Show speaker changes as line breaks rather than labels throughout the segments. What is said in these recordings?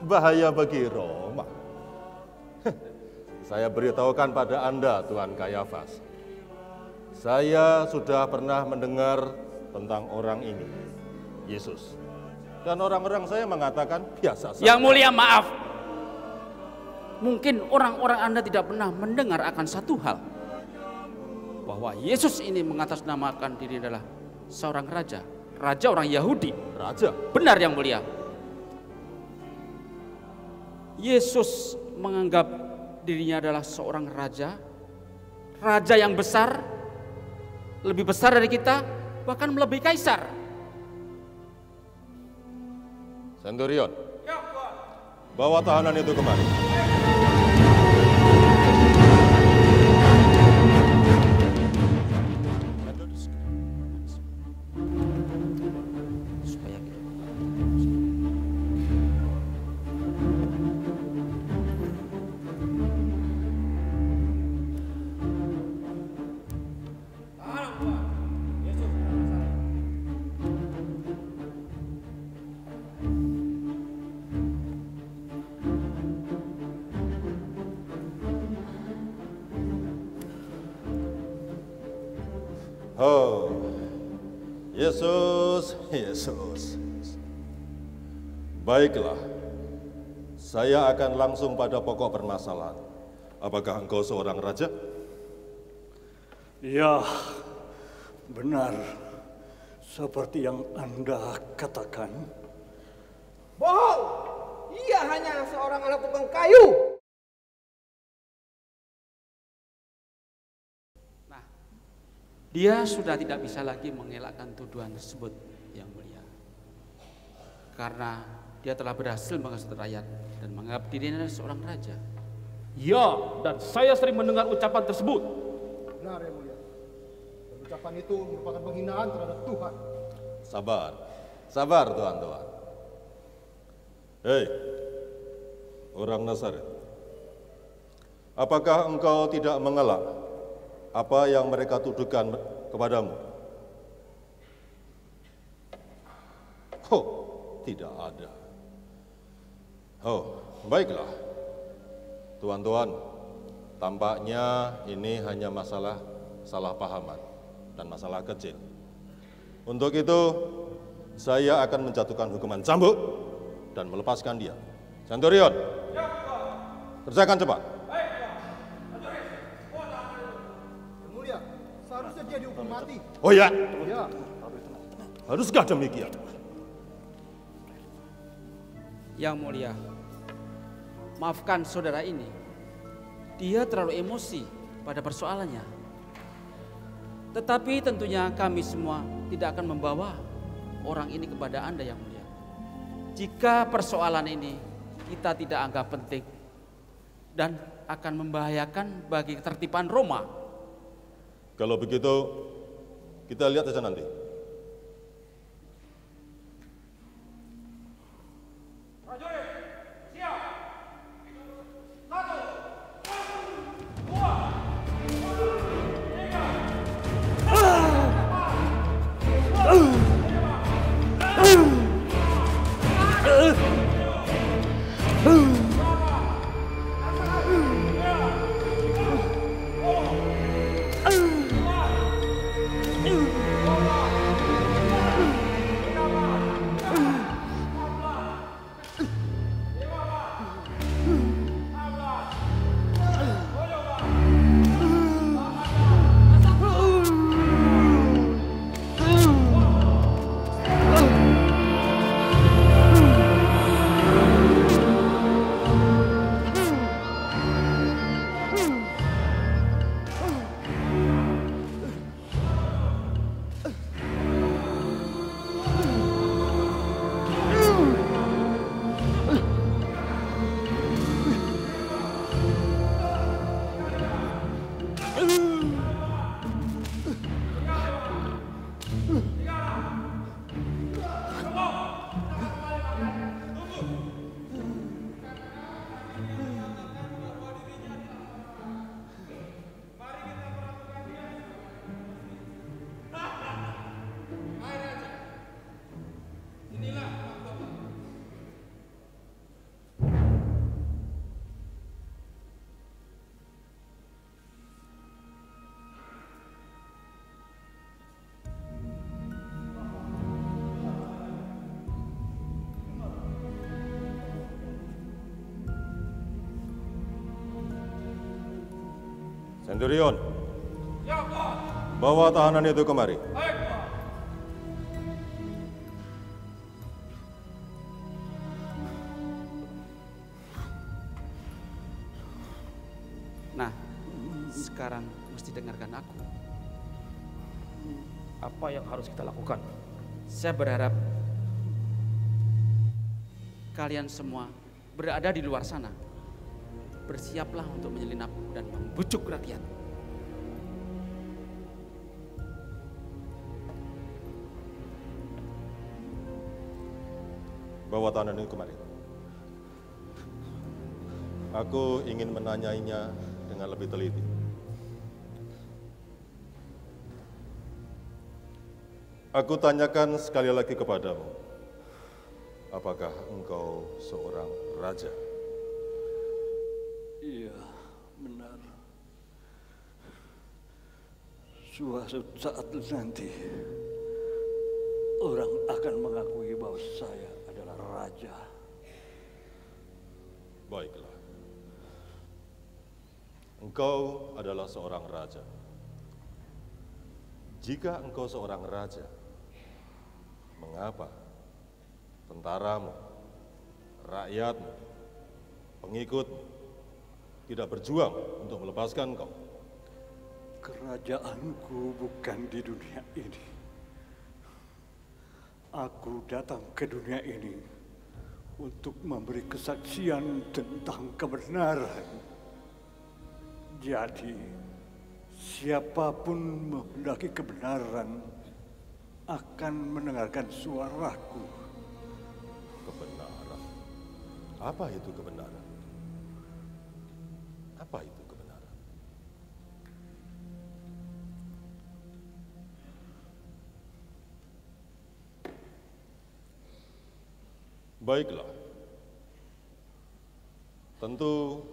Bahaya bagi Roma. Saya beritahukan pada Anda, Tuan Kayafas. Saya sudah pernah mendengar tentang orang ini, Yesus. Dan orang-orang saya mengatakan biasa saja.
Yang mulia, maaf. Mungkin orang-orang Anda tidak pernah mendengar akan satu hal. Bahwa Yesus ini mengatasnamakan diri adalah seorang raja. Raja orang Yahudi.
Raja?
Benar, yang mulia. Yesus menganggap dirinya adalah seorang raja. Raja yang besar. Lebih besar dari kita. Bahkan melebihi kaisar.
Centurion, bawa tahanan itu kemari. Oh, Yesus, Yesus. Baiklah, saya akan langsung pada pokok permasalahan. Apakah engkau seorang raja?
Ya, benar. Seperti yang Anda katakan.
Bohong! Ia hanya seorang anak tukang kayu.
Dia sudah tidak bisa lagi mengelakkan tuduhan tersebut, yang mulia. Karena dia telah berhasil menghasut rakyat dan menganggap dirinya seorang raja.
Ya, dan saya sering mendengar ucapan tersebut.
Benar, yang mulia. Dan ucapan itu merupakan penghinaan terhadap Tuhan.
Sabar, sabar tuan-tuan. Hei, orang Nazaret. Apakah engkau tidak mengelak apa yang mereka tuduhkan kepadamu? Oh, tidak ada. Oh, baiklah. Tuan-tuan, tampaknya ini hanya masalah salah pahaman dan masalah kecil. Untuk itu, saya akan menjatuhkan hukuman cambuk dan melepaskan dia. Centurion, kerjakan cepat.
Seharusnya dia dihukum mati.
Oh ya?
Ya.
Haruskah demikian?
Yang mulia, maafkan saudara ini. Dia terlalu emosi pada persoalannya. Tetapi tentunya kami semua tidak akan membawa orang ini kepada Anda, yang mulia. Jika persoalan ini kita tidak anggap penting dan akan membahayakan bagi ketertiban Roma.
Kalau begitu, kita lihat saja nanti.
Prajurit, siap. 1, 2, 3. Oh!
Centurion,
Ya, Tuan.
bawa tahanan itu kemari.
Baik, Tuan.
Nah, sekarang mesti dengarkan aku.
Apa yang harus kita lakukan?
Saya berharap kalian semua berada di luar sana. Bersiaplah untuk menyelinap dan membujuk rakyat.
Bawa tahanan itu kemari. Aku ingin menanyainya dengan lebih teliti. Aku tanyakan sekali lagi kepadamu, apakah engkau seorang raja?
Iya, benar. Suatu saat nanti, orang akan mengakui bahwa saya adalah raja.
Baiklah. Engkau adalah seorang raja. Jika engkau seorang raja, mengapa tentaramu, rakyatmu, pengikutmu tidak berjuang untuk melepaskan engkau?
Kerajaanku bukan di dunia ini. Aku datang ke dunia ini untuk memberi kesaksian tentang kebenaran. Jadi, siapapun menghendaki kebenaran akan mendengarkan suaraku.
Kebenaran. Apa itu kebenaran? Apa itu kebenaran? Baiklah. Tentu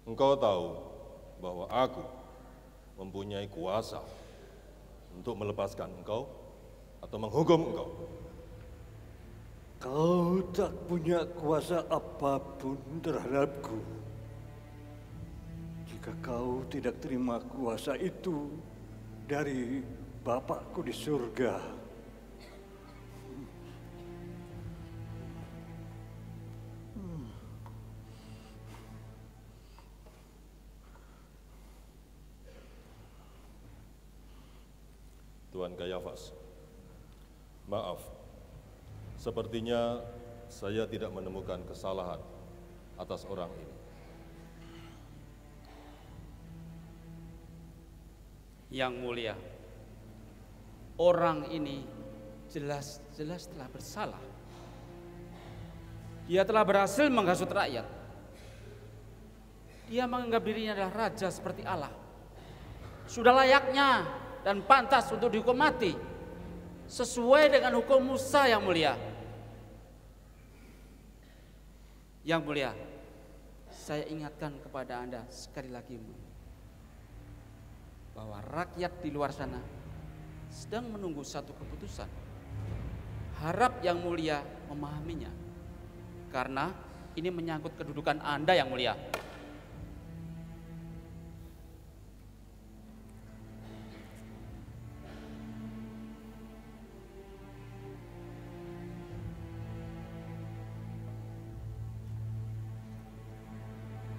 engkau tahu bahwa aku mempunyai kuasa untuk melepaskan engkau atau menghukum engkau.
Kau tak punya kuasa apapun terhadapku. Jika kau tidak terima kuasa itu dari Bapakku di surga.
Tuan Kayafas, maaf, sepertinya saya tidak menemukan kesalahan atas orang ini.
Yang mulia, orang ini jelas-jelas telah bersalah. Dia telah berhasil menghasut rakyat. Dia menganggap dirinya adalah raja seperti Allah. Sudah layaknya dan pantas untuk dihukum mati sesuai dengan hukum Musa, yang mulia. Yang mulia, saya ingatkan kepada Anda sekali lagi bahwa rakyat di luar sana sedang menunggu satu keputusan. Harap yang mulia memahaminya, karena ini menyangkut kedudukan Anda, yang mulia.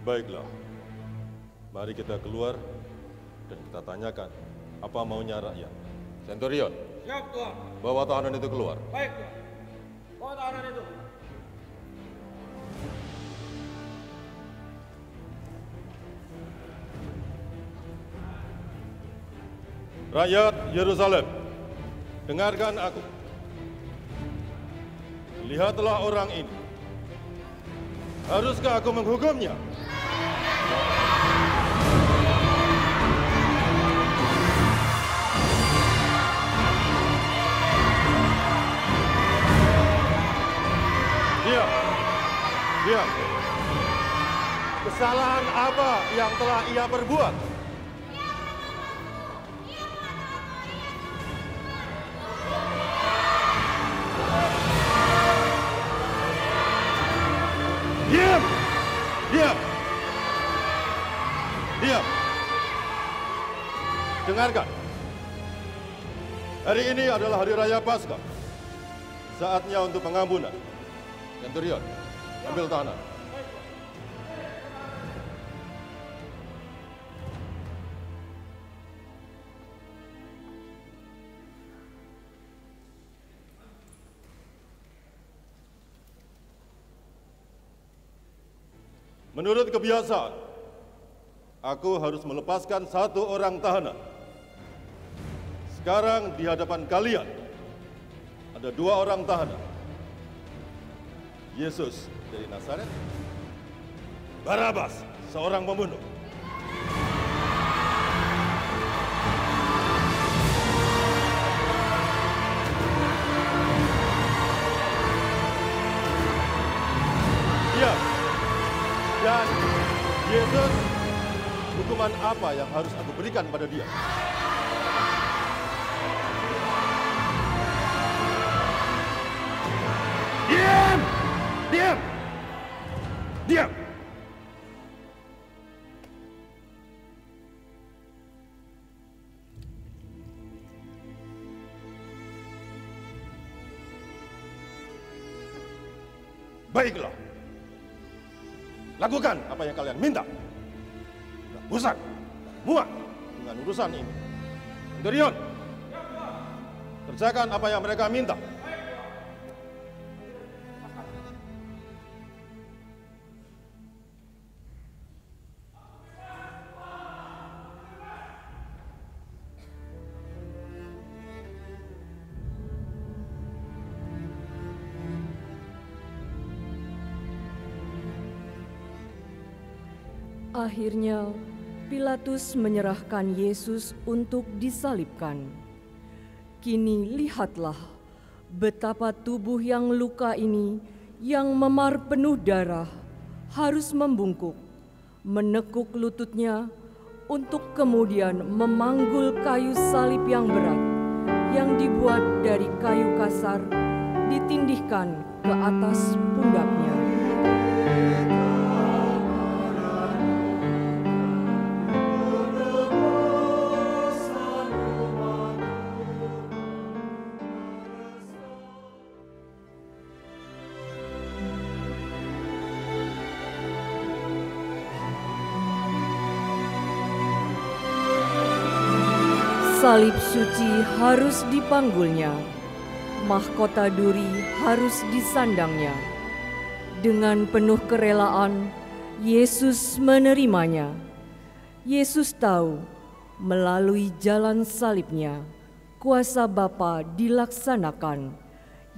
Baiklah, mari kita keluar dan kita tanyakan apa maunya rakyat. Centurion,
Siap, Tuan.
bawa tahanan itu keluar.
Baik, Tuan. Bawa tahanan itu.
Rakyat Yerusalem, dengarkan aku. Lihatlah orang ini. Haruskah aku menghukumnya? Diam. Kesalahan apa yang telah ia perbuat? Diam. Dengarkan. Hari ini adalah hari raya Paskah. Saatnya untuk pengampunan. Centurion, ambil tahanan. Menurut kebiasaan, aku harus melepaskan satu orang tahanan. Sekarang di hadapan kalian ada dua orang tahanan. Yesus dari Nazaret, Barabas, seorang pembunuh. Diam. Dan Yesus, hukuman apa yang harus aku berikan pada dia? Diam! Diam! Diam! Baiklah. Lakukan apa yang kalian minta. Sudah bosan, muak dengan urusan ini. Centurion, kerjakan apa yang mereka minta.
Akhirnya, Pilatus menyerahkan Yesus untuk disalibkan. Kini lihatlah betapa tubuh yang luka ini, yang memar penuh darah, harus membungkuk, menekuk lututnya, untuk kemudian memanggul kayu salib yang berat, yang dibuat dari kayu kasar, ditindihkan ke atas pundaknya. Salib suci harus dipanggulnya, mahkota duri harus disandangnya. Dengan penuh kerelaan, Yesus menerimanya. Yesus tahu, melalui jalan salibnya, kuasa Bapa dilaksanakan,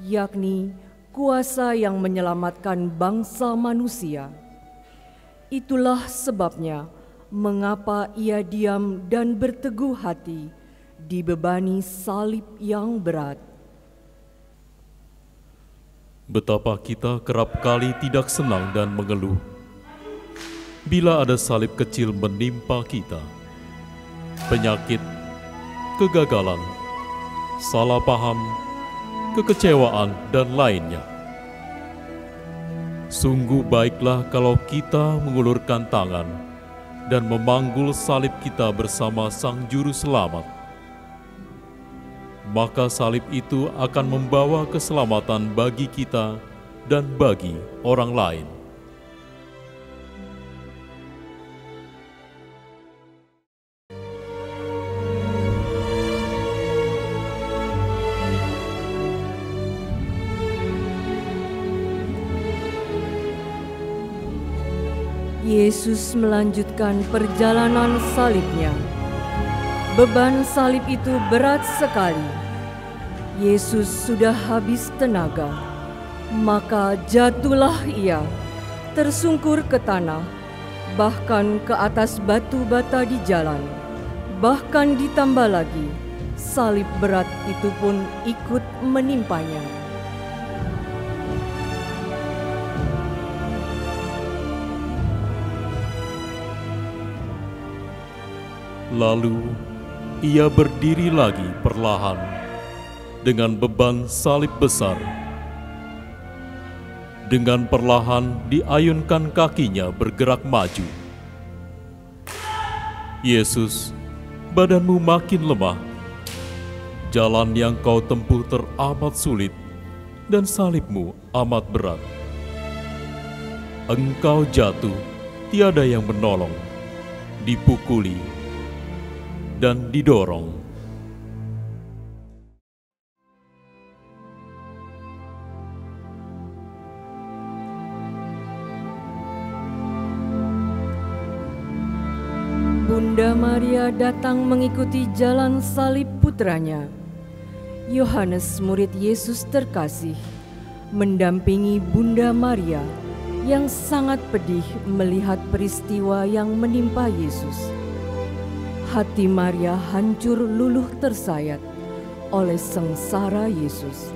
yakni kuasa yang menyelamatkan bangsa manusia. Itulah sebabnya, mengapa ia diam dan berteguh hati, dibebani salib yang berat.
Betapa kita kerap kali tidak senang dan mengeluh bila ada salib kecil menimpa kita. Penyakit, kegagalan, salah paham, kekecewaan, dan lainnya. Sungguh baiklah kalau kita mengulurkan tangan dan memanggul salib kita bersama Sang Juru Selamat. Maka salib itu akan membawa keselamatan bagi kita dan bagi orang lain.
Yesus melanjutkan perjalanan salibnya. Beban salib itu berat sekali. Yesus sudah habis tenaga, maka jatuhlah ia, tersungkur ke tanah, bahkan ke atas batu bata di jalan. Bahkan ditambah lagi, salib berat itu pun ikut menimpanya.
Lalu ia berdiri lagi perlahan dengan beban salib besar. Dengan perlahan diayunkan kakinya bergerak maju. Yesus badanmu makin lemah. Jalan yang kau tempuh teramat sulit, dan salibmu amat berat. Engkau jatuh, tiada yang menolong, dipukuli, dan didorong.
Bunda Maria datang mengikuti jalan salib putranya. Yohanes, murid Yesus terkasih, mendampingi Bunda Maria yang sangat pedih melihat peristiwa yang menimpa Yesus. Hati Maria hancur luluh tersayat oleh sengsara Yesus.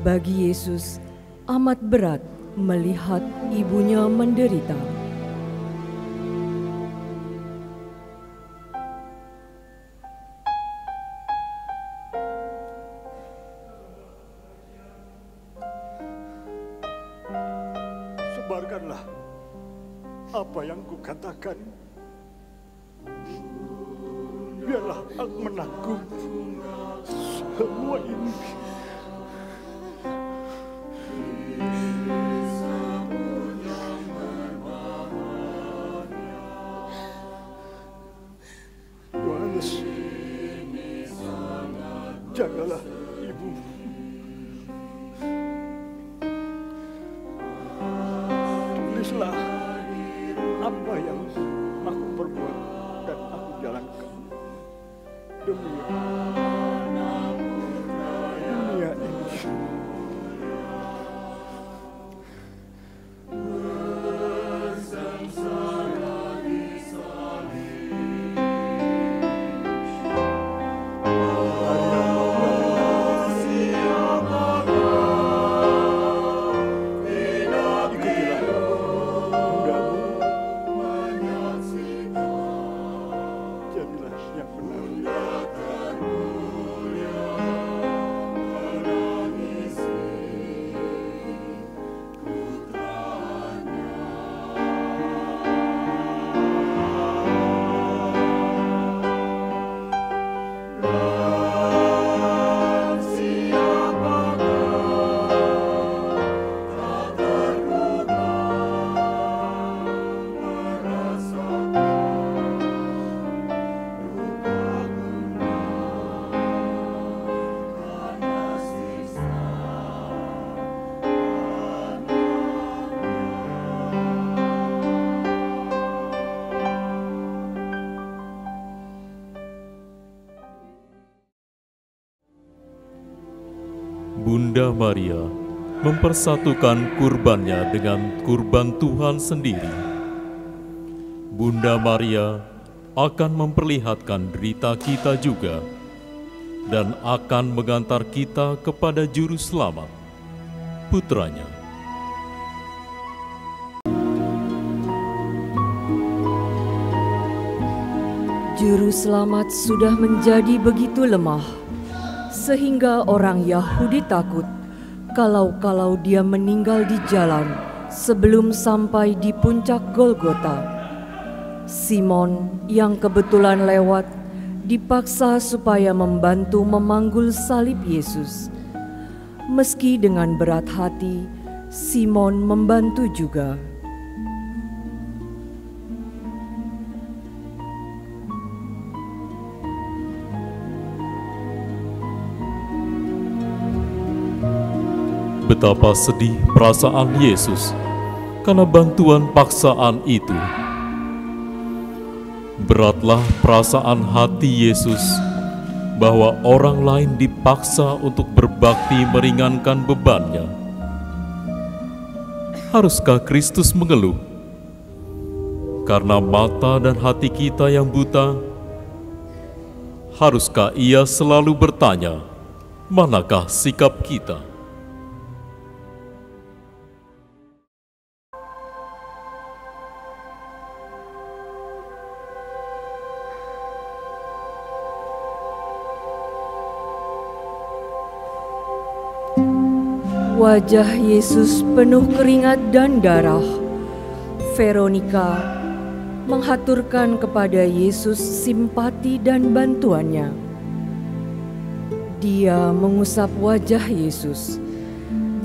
Bagi Yesus amat berat melihat ibunya menderita.
Sebarkanlah apa yang kukatakan. Biarlah aku menanggung semua ini. Yohanes, jagalah ibu. Tulislah apa yang aku perbuat dan aku jalankan demi dunia ini.
Bunda Maria mempersatukan kurbannya dengan kurban Tuhan sendiri. Bunda Maria akan memperlihatkan derita kita juga dan akan mengantar kita kepada Juru Selamat, Putranya.
Juru Selamat sudah menjadi begitu lemah, sehingga orang Yahudi takut kalau dia meninggal di jalan sebelum sampai di puncak Golgota. Simon yang kebetulan lewat dipaksa supaya membantu memanggul salib Yesus. Meski dengan berat hati, Simon membantu juga.
Betapa sedih perasaan Yesus karena bantuan paksaan itu. Beratlah perasaan hati Yesus bahwa orang lain dipaksa untuk berbakti meringankan bebannya. Haruskah Kristus mengeluh karena mata dan hati kita yang buta? Haruskah Ia selalu bertanya, manakah sikap kita?
Wajah Yesus penuh keringat dan darah. Veronika, menghaturkan kepada Yesus simpati dan bantuannya. Dia mengusap wajah Yesus,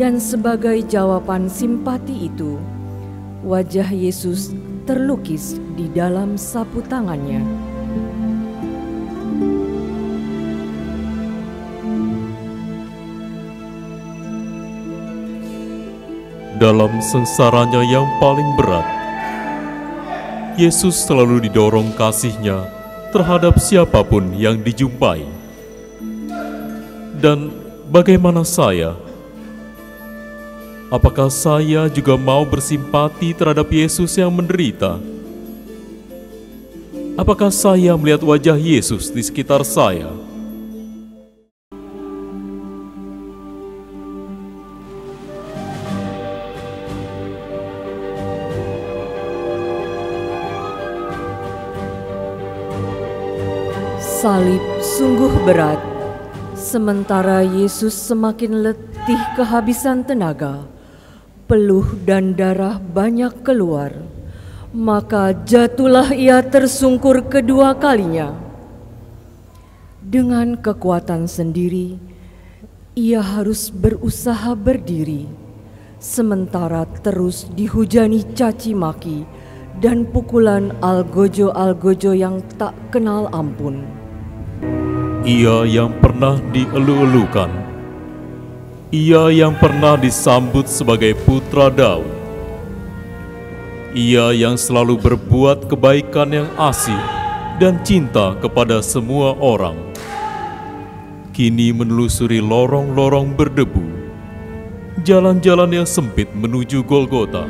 dan sebagai jawaban simpati itu, wajah Yesus terlukis di dalam sapu tangannya.
Dalam sengsaranya yang paling berat, Yesus selalu didorong kasih-Nya terhadap siapapun yang dijumpai. Dan bagaimana saya? Apakah saya juga mau bersimpati terhadap Yesus yang menderita? Apakah saya melihat wajah Yesus di sekitar saya?
Salib sungguh berat, sementara Yesus semakin letih kehabisan tenaga, peluh dan darah banyak keluar, maka jatuhlah ia tersungkur kedua kalinya. Dengan kekuatan sendiri, ia harus berusaha berdiri, sementara terus dihujani caci maki dan pukulan algojo-algojo yang tak kenal ampun.
Ia yang pernah dielu-elukan, ia yang pernah disambut sebagai putra Daud, ia yang selalu berbuat kebaikan yang asih dan cinta kepada semua orang, kini menelusuri lorong-lorong berdebu, jalan-jalan yang sempit menuju Golgota.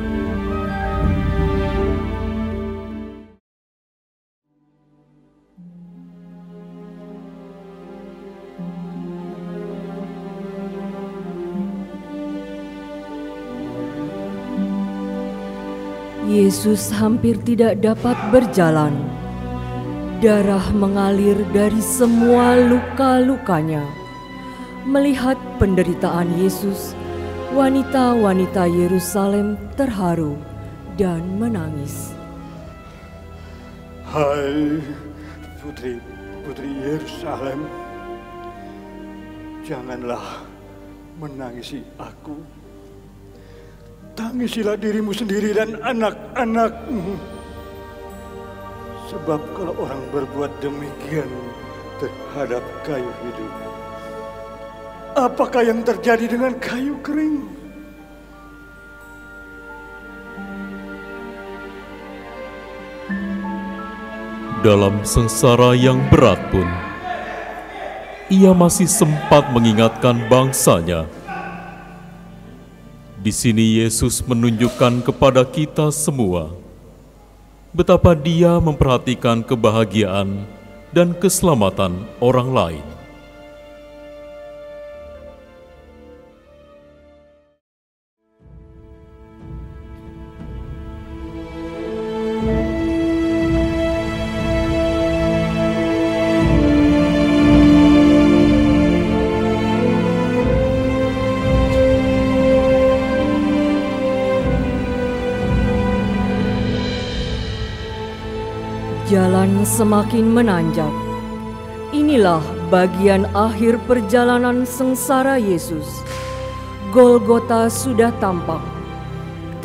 Yesus hampir tidak dapat berjalan. Darah mengalir dari semua luka-lukanya. Melihat penderitaan Yesus, wanita-wanita Yerusalem terharu dan menangis.
Hai putri-putri Yerusalem, janganlah menangisi aku. Tangisilah dirimu sendiri dan anak-anakmu. Sebab kalau orang berbuat demikian terhadap kayu hidup, apakah yang terjadi dengan kayu kering?
Dalam sengsara yang berat pun, ia masih sempat mengingatkan bangsanya. Di sini Yesus menunjukkan kepada kita semua betapa Dia memperhatikan kebahagiaan dan keselamatan orang lain.
Jalan semakin menanjak. Inilah bagian akhir perjalanan sengsara Yesus. Golgota sudah tampak,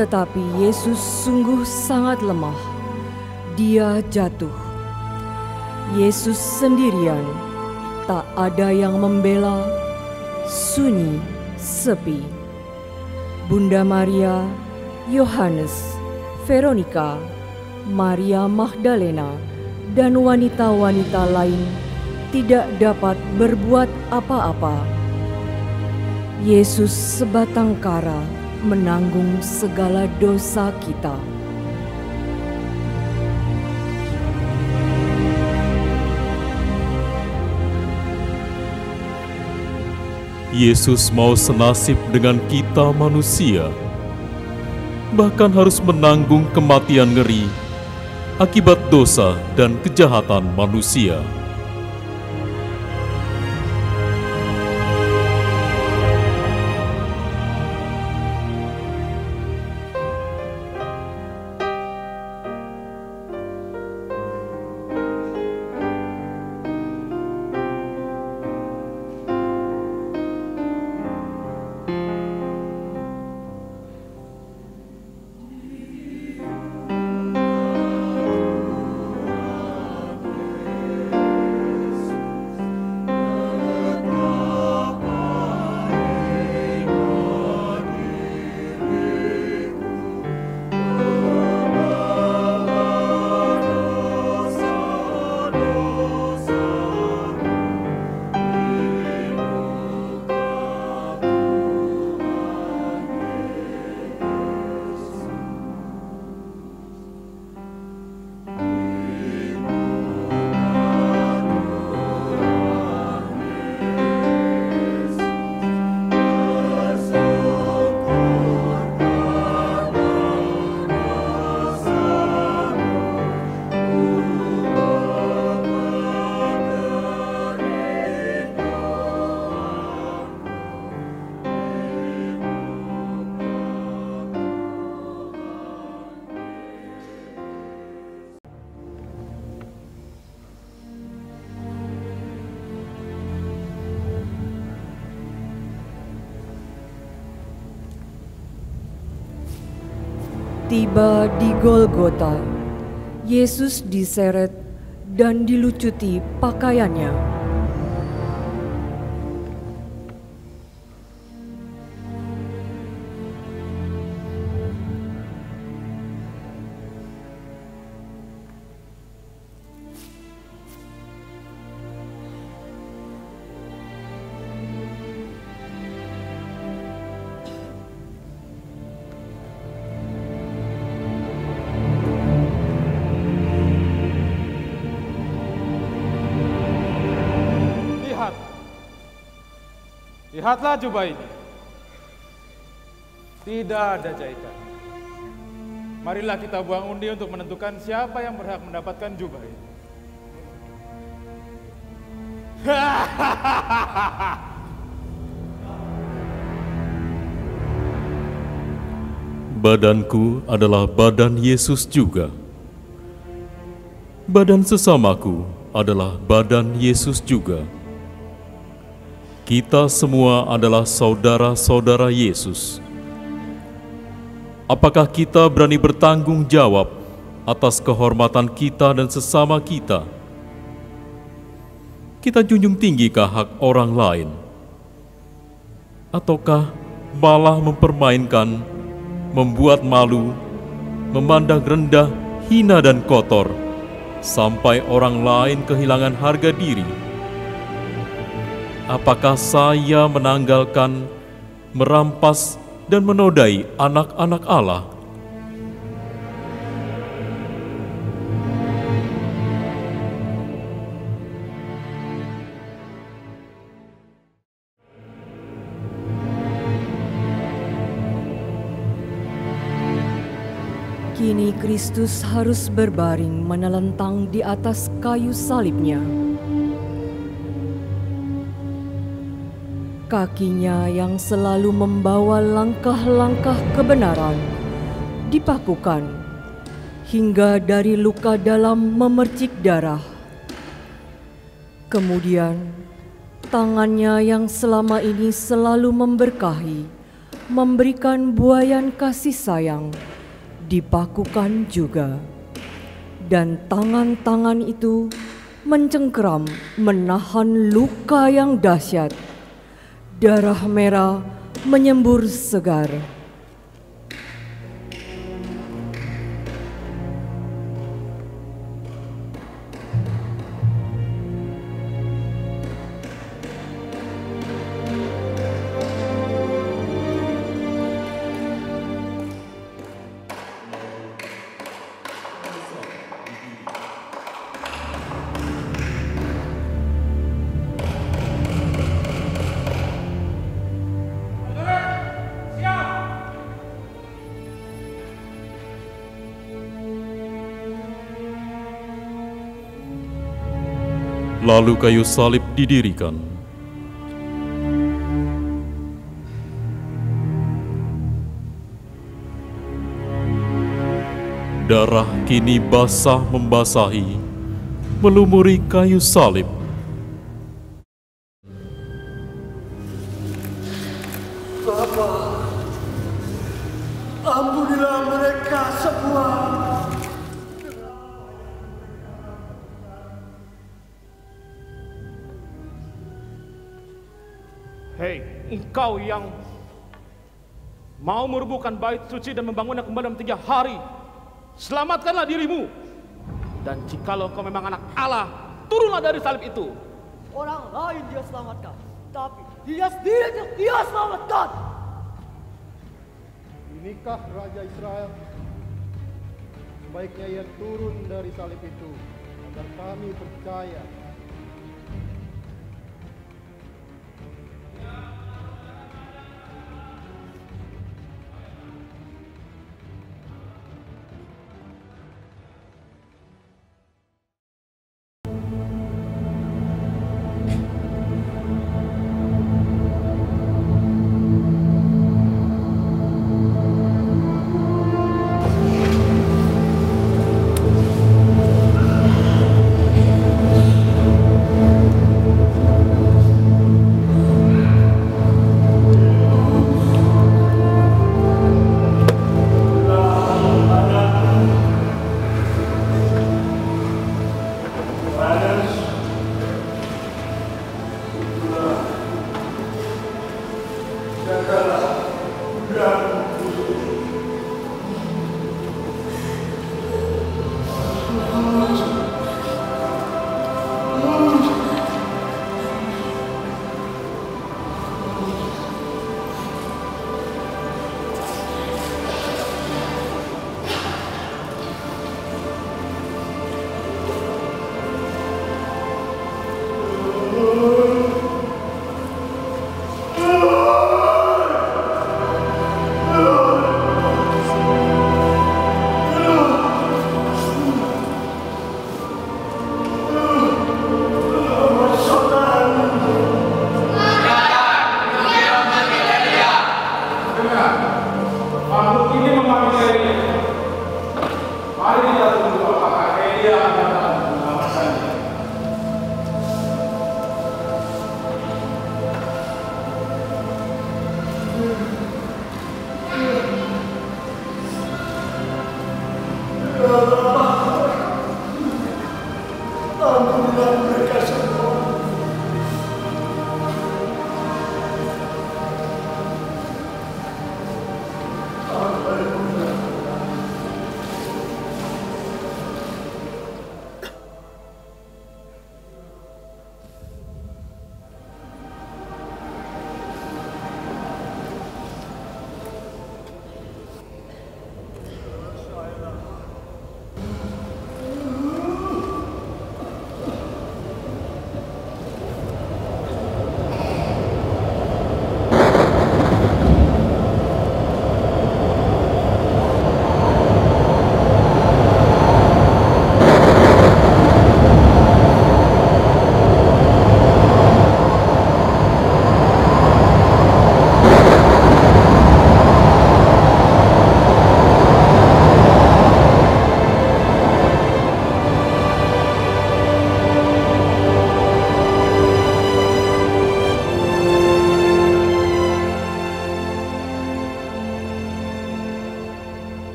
tetapi Yesus sungguh sangat lemah. Dia jatuh. Yesus sendirian, tak ada yang membela, sunyi, sepi. Bunda Maria, Yohanes, Veronika, Maria Magdalena, dan wanita-wanita lain tidak dapat berbuat apa-apa. Yesus sebatang kara menanggung segala dosa kita.
Yesus mau senasib dengan kita manusia, bahkan harus menanggung kematian ngeri akibat dosa dan kejahatan manusia.
Tiba di Golgota, Yesus diseret dan dilucuti pakaiannya.
Lihatlah jubah ini. Tidak ada jahitan. Marilah kita buang undi untuk menentukan siapa yang berhak mendapatkan jubah ini.
Badanku adalah badan Yesus juga. Badan sesamaku adalah badan Yesus juga. Kita semua adalah saudara-saudara Yesus. Apakah kita berani bertanggung jawab atas kehormatan kita dan sesama kita? Kita junjung tinggikah hak orang lain? Ataukah malah mempermainkan, membuat malu, memandang rendah, hina dan kotor, sampai orang lain kehilangan harga diri? Apakah saya menanggalkan, merampas, dan menodai anak-anak Allah?
Kini Kristus harus berbaring menelentang di atas kayu salibnya. Kakinya yang selalu membawa langkah-langkah kebenaran dipakukan hingga dari luka dalam memercik darah. Kemudian tangannya yang selama ini selalu memberkahi, memberikan buayan kasih sayang, dipakukan juga. Dan tangan-tangan itu mencengkeram menahan luka yang dahsyat. Darah merah menyembur segar.
Lalu kayu salib didirikan. Darah kini basah membasahi, melumuri kayu salib.
Bapa, ampunilah mereka semua.
Hei, engkau yang mau merubuhkan bait suci dan membangunnya kembali dalam 3 hari, selamatkanlah dirimu. Dan jikalau kau memang anak Allah, turunlah dari salib itu.
Orang lain dia selamatkan, tapi dia sendiri yang dia selamatkan.
Inikah Raja Israel? Sebaiknya ia turun dari salib itu, agar kami percaya.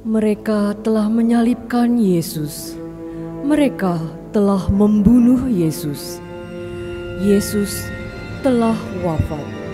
Mereka telah menyalibkan Yesus. Mereka telah membunuh Yesus. Yesus telah wafat.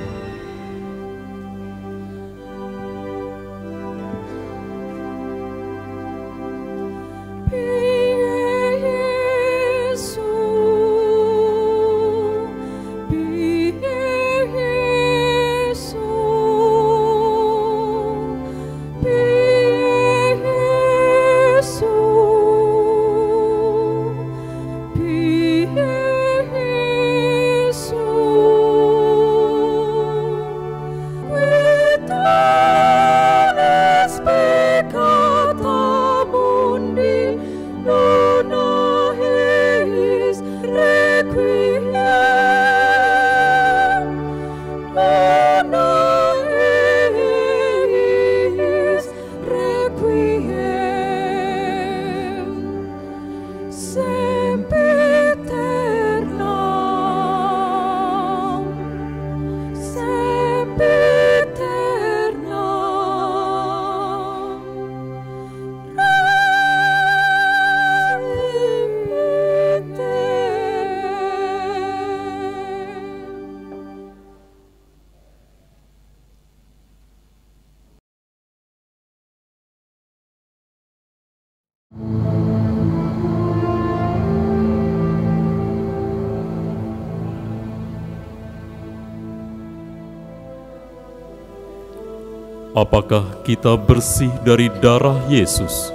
Apakah kita bersih dari darah Yesus?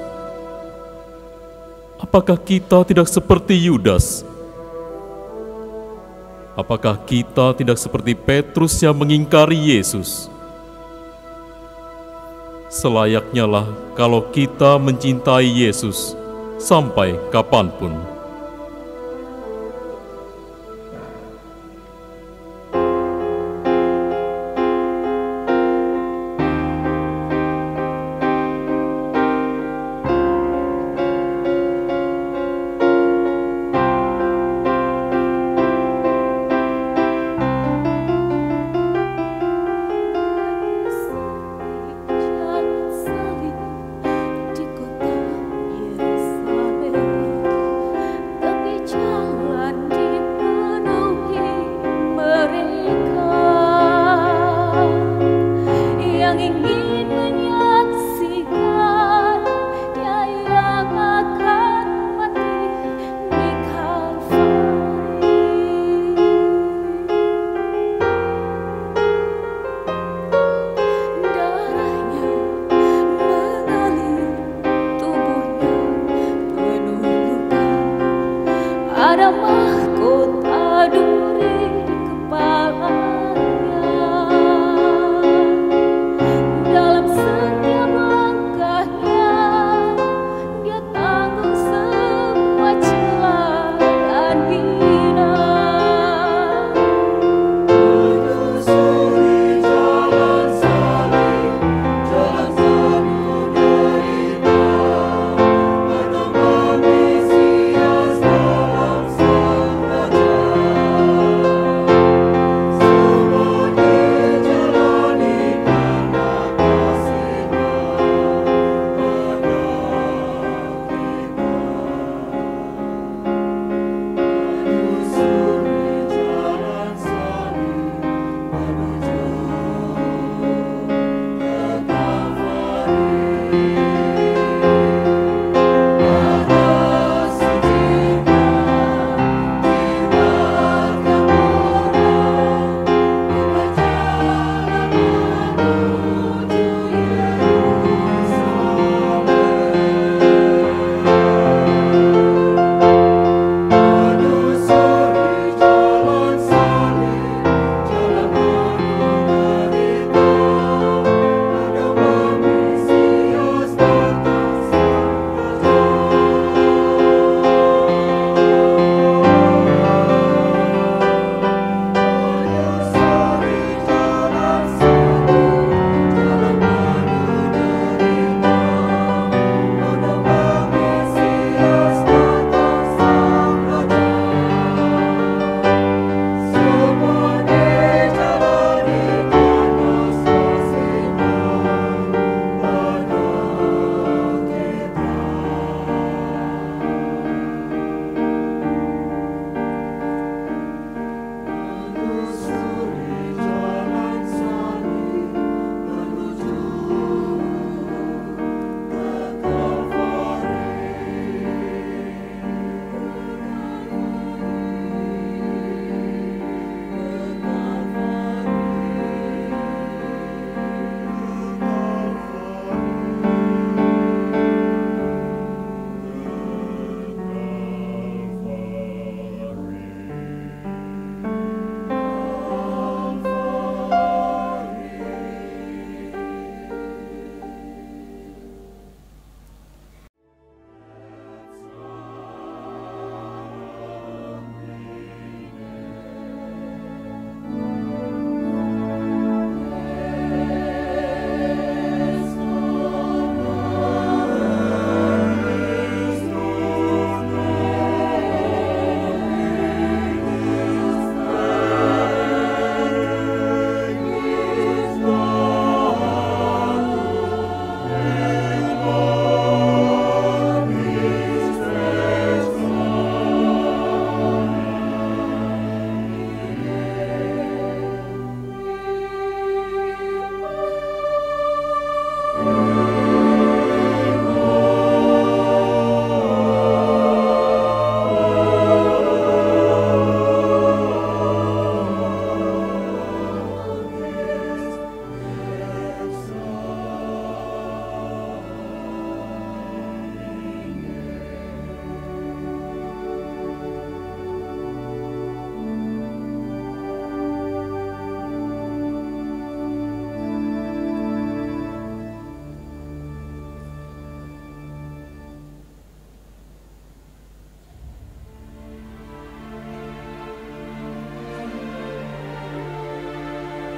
Apakah kita tidak seperti Yudas? Apakah kita tidak seperti Petrus yang mengingkari Yesus? Selayaknya lah kalau kita mencintai Yesus sampai kapanpun.
Ada mahkota duri di kepalanya. Dalam setiap langkahnya, dia tanggung semua celah dan hina. Menyusuri jalan salib, jalan sabun derita, menemani Mesias dalam sang raja.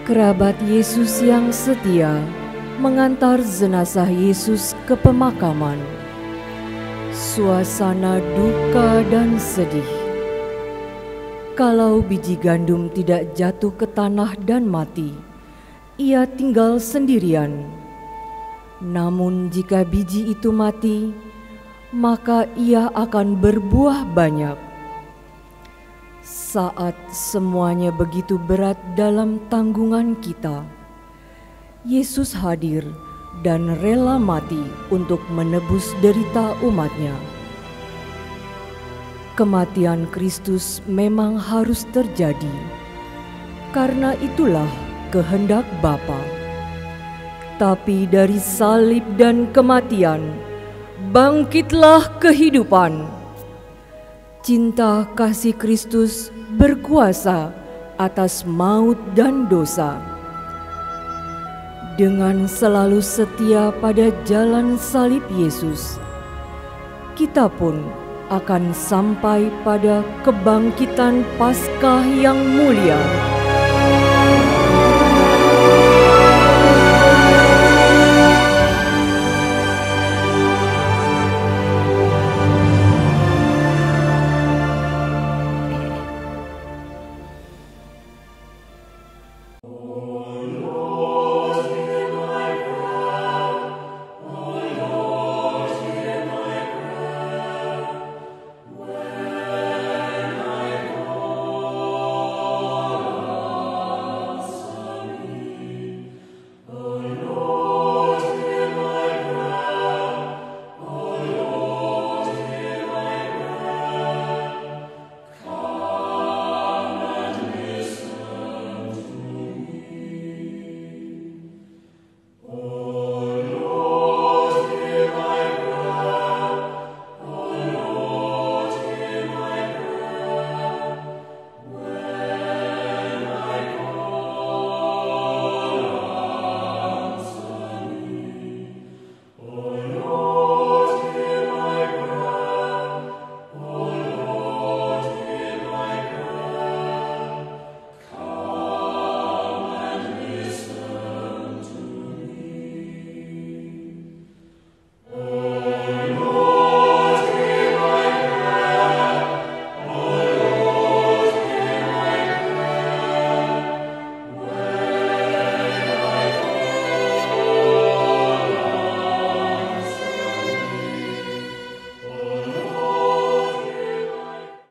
Kerabat Yesus yang setia mengantar jenazah Yesus ke pemakaman. Suasana duka dan sedih. Kalau biji gandum tidak jatuh ke tanah dan mati, ia tinggal sendirian. Namun jika biji itu mati, maka ia akan berbuah banyak. Saat semuanya begitu berat dalam tanggungan kita, Yesus hadir dan rela mati untuk menebus derita umatnya. Kematian Kristus memang harus terjadi, karena itulah kehendak Bapa. Tapi dari salib dan kematian, bangkitlah kehidupan. Cinta kasih Kristus berkuasa atas maut dan dosa. Dengan selalu setia pada jalan salib Yesus, kita pun akan sampai pada kebangkitan Paskah yang mulia.